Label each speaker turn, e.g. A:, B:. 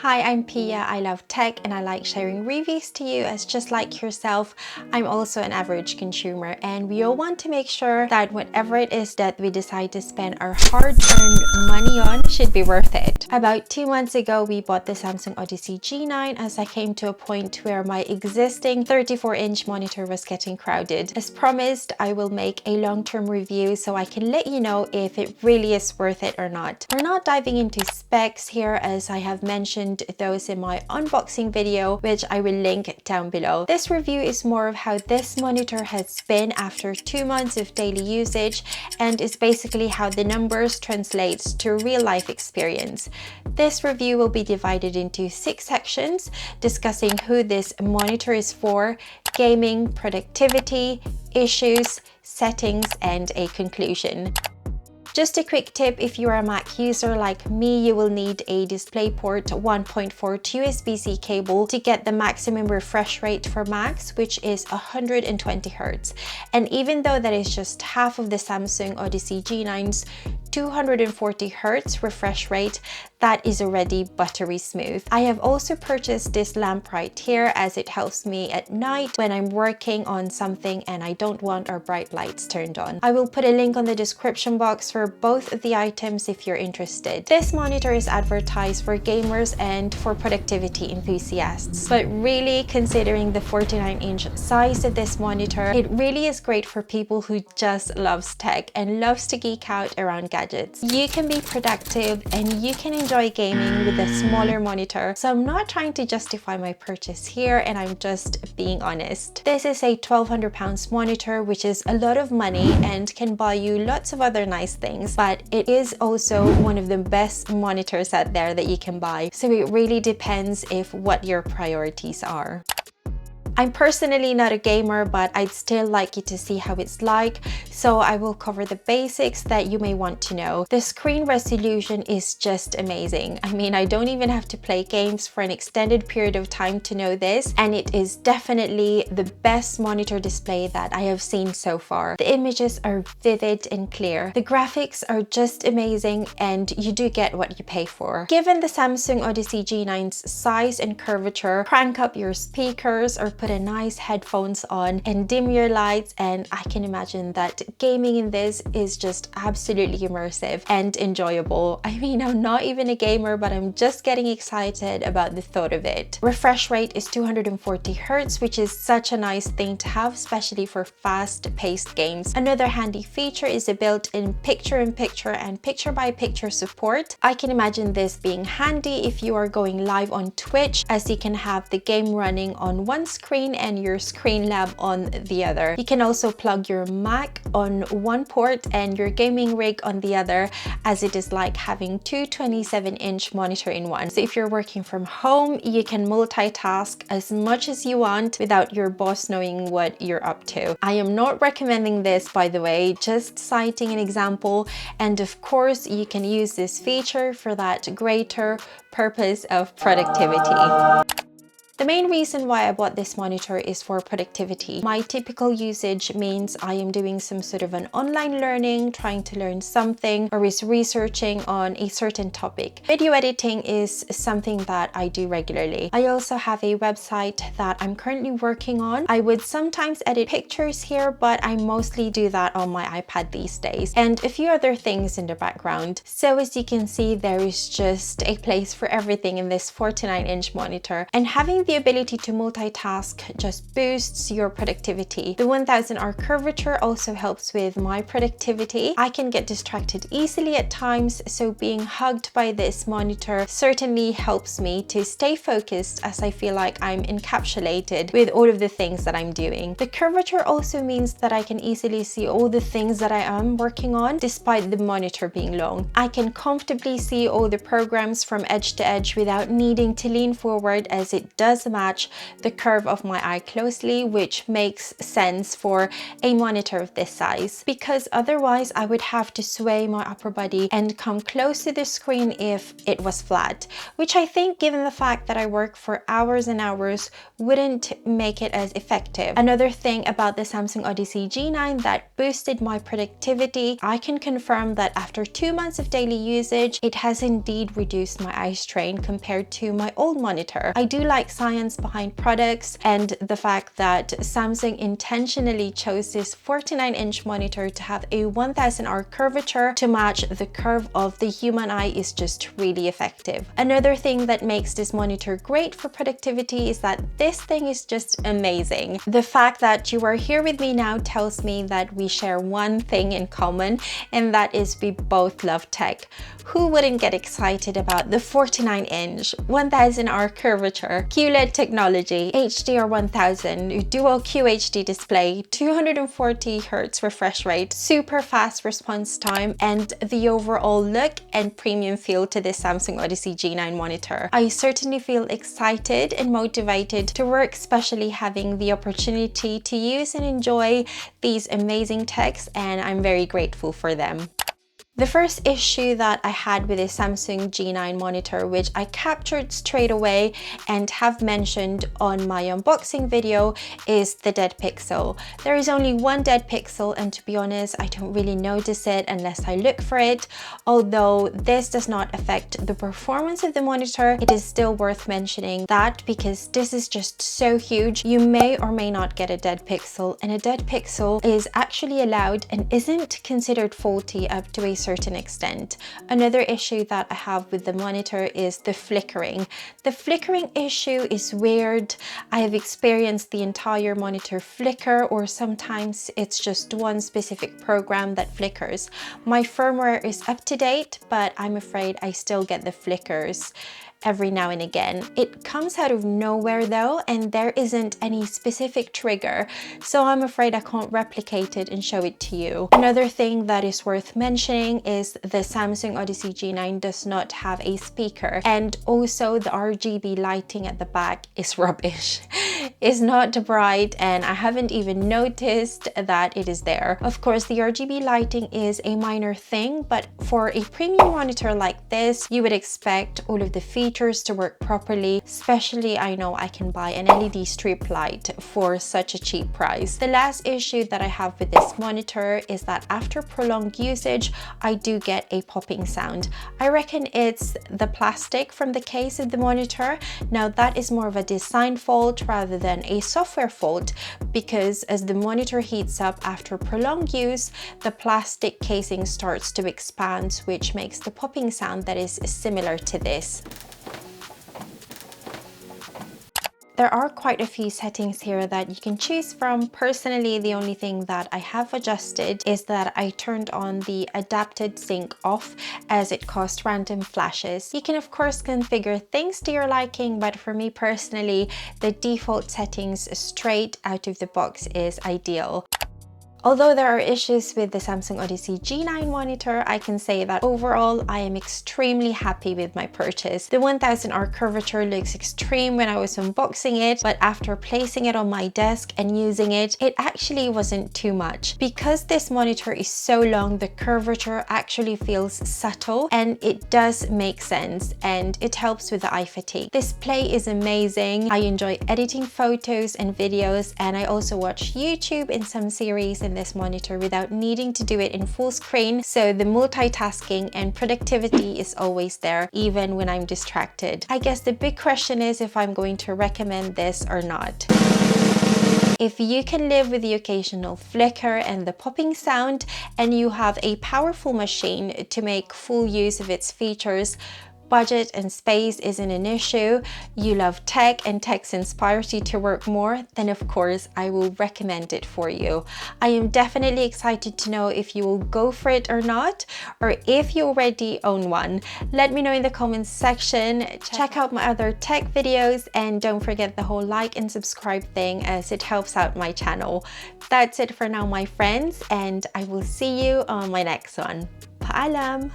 A: Hi, I'm Pia. I love tech and I like sharing reviews to you as just like yourself. I'm also an average consumer and we all want to make sure that whatever it is that we decide to spend our hard-earned money on should be worth it. About 2 months ago, we bought the Samsung Odyssey G9 as I came to a point where my existing 34-inch monitor was getting crowded. As promised, I will make a long-term review so I can let you know if it really is worth it or not. We're not diving into specs here as I have mentioned those in my unboxing video, which I will link down below. This review is more of how this monitor has been after 2 months of daily usage and is basically how the numbers translates to real life experience. This review will be divided into 6 sections discussing who this monitor is for, gaming, productivity, issues, settings, and a conclusion. Just a quick tip, if you are a Mac user like me, you will need a DisplayPort 1.4 USB-C cable to get the maximum refresh rate for Macs, which is 120 Hz. And even though that is just half of the Samsung Odyssey G9's 240 Hz refresh rate, that is already buttery smooth. I have also purchased this lamp right here as it helps me at night when I'm working on something and I don't want our bright lights turned on. I will put a link on the description box for both of the items if you're interested. This monitor is advertised for gamers and for productivity enthusiasts, but really considering the 49-inch size of this monitor, it really is great for people who just loves tech and loves to geek out around gadgets. You can be productive and you can enjoy gaming with a smaller monitor, so I'm not trying to justify my purchase here and I'm just being honest. This is a £1,200 monitor, which is a lot of money and can buy you lots of other nice things, but it is also one of the best monitors out there that you can buy, so it really depends if what your priorities are. I'm personally not a gamer, but I'd still like you to see how it's like, so I will cover the basics that you may want to know. The screen resolution is just amazing. I mean, I don't even have to play games for an extended period of time to know this, and it is definitely the best monitor display that I have seen so far. The images are vivid and clear. The graphics are just amazing, and you do get what you pay for. Given the Samsung Odyssey G9's size and curvature, crank up your speakers or put a nice headphones on and dim your lights, and I can imagine that gaming in this is just absolutely immersive and enjoyable. I mean, I'm not even a gamer, but I'm just getting excited about the thought of it. Refresh rate is 240 Hz, which is such a nice thing to have, especially for fast-paced games. Another handy feature is a built-in picture-in-picture and picture-by-picture support. I can imagine this being handy if you are going live on Twitch, as you can have the game running on one screen and your screen lab on the other. You can also plug your Mac on one port and your gaming rig on the other, as it is like having two 27-inch monitor in one. So if you're working from home, you can multitask as much as you want without your boss knowing what you're up to. I am not recommending this, by the way, just citing an example, and of course you can use this feature for that greater purpose of productivity. The main reason why I bought this monitor is for productivity. My typical usage means I am doing some sort of an online learning, trying to learn something, or is researching on a certain topic. Video editing is something that I do regularly. I also have a website that I'm currently working on. I would sometimes edit pictures here, but I mostly do that on my iPad these days, and a few other things in the background. So as you can see, there is just a place for everything in this 49-inch monitor, and having the ability to multitask just boosts your productivity. The 1000R curvature also helps with my productivity. I can get distracted easily at times, so being hugged by this monitor certainly helps me to stay focused, as I feel like I'm encapsulated with all of the things that I'm doing. The curvature also means that I can easily see all the things that I am working on despite the monitor being long. I can comfortably see all the programs from edge to edge without needing to lean forward, as it does does match the curve of my eye closely, which makes sense for a monitor of this size, because otherwise I would have to sway my upper body and come close to the screen if it was flat, which I think, given the fact that I work for hours and hours, wouldn't make it as effective. Another thing about the Samsung Odyssey G9 that boosted my productivity, I can confirm that after 2 months of daily usage, it has indeed reduced my eye strain compared to my old monitor. I do like science behind products, and the fact that Samsung intentionally chose this 49-inch monitor to have a 1000R curvature to match the curve of the human eye is just really effective. Another thing that makes this monitor great for productivity is that this thing is just amazing. The fact that you are here with me now tells me that we share one thing in common, and that is we both love tech. Who wouldn't get excited about the 49-inch 1000R curvature, QLED technology, HDR 1000, dual QHD display, 240Hz refresh rate, super fast response time, and the overall look and premium feel to this Samsung Odyssey G9 monitor? I certainly feel excited and motivated to work, especially having the opportunity to use and enjoy these amazing techs, and I'm very grateful for them. The first issue that I had with a Samsung G9 monitor, which I captured straight away and have mentioned on my unboxing video, is the dead pixel. There is only one dead pixel, and to be honest, I don't really notice it unless I look for it. Although this does not affect the performance of the monitor, it is still worth mentioning that because this is just so huge, you may or may not get a dead pixel, and a dead pixel is actually allowed and isn't considered faulty up to a certain extent. Another issue that I have with the monitor is the flickering. The flickering issue is weird. I have experienced the entire monitor flicker, or sometimes it's just one specific program that flickers. My firmware is up to date, but I'm afraid I still get the flickers every now and again. It comes out of nowhere though, and there isn't any specific trigger, so I'm afraid I can't replicate it and show it to you. Another thing that is worth mentioning is the Samsung Odyssey G9 does not have a speaker, and also the RGB lighting at the back is rubbish. It's not bright, and I haven't even noticed that it is there. Of course, the RGB lighting is a minor thing, but for a premium monitor like this, you would expect all of the features to work properly, especially I know I can buy an LED strip light for such a cheap price. The last issue that I have with this monitor is that after prolonged usage, I do get a popping sound. I reckon it's the plastic from the case of the monitor. Now that is more of a design fault rather than a software fault, because as the monitor heats up after prolonged use, the plastic casing starts to expand, which makes the popping sound that is similar to this. There are quite a few settings here that you can choose from. Personally, the only thing that I have adjusted is that I turned on the adapted sync off, as it caused random flashes. You can of course configure things to your liking, but for me personally, the default settings straight out of the box is ideal. Although there are issues with the Samsung Odyssey G9 monitor, I can say that overall I am extremely happy with my purchase. The 1000R curvature looks extreme when I was unboxing it, but after placing it on my desk and using it, it actually wasn't too much. Because this monitor is so long, the curvature actually feels subtle, and it does make sense, and it helps with the eye fatigue. This display is amazing. I enjoy editing photos and videos, and I also watch YouTube in some series in this monitor without needing to do it in full screen, so the multitasking and productivity is always there, even when I'm distracted. I guess the big question is if I'm going to recommend this or not. If you can live with the occasional flicker and the popping sound, and you have a powerful machine to make full use of its features, budget and space isn't an issue, you love tech and techs inspires you to work more, then of course I will recommend it for you. I am definitely excited to know if you will go for it or not, or if you already own one. Let me know in the comments section. Check out my other tech videos, and don't forget the whole like and subscribe thing, as it helps out my channel. That's it for now, my friends, and I will see you on my next one. Paalam!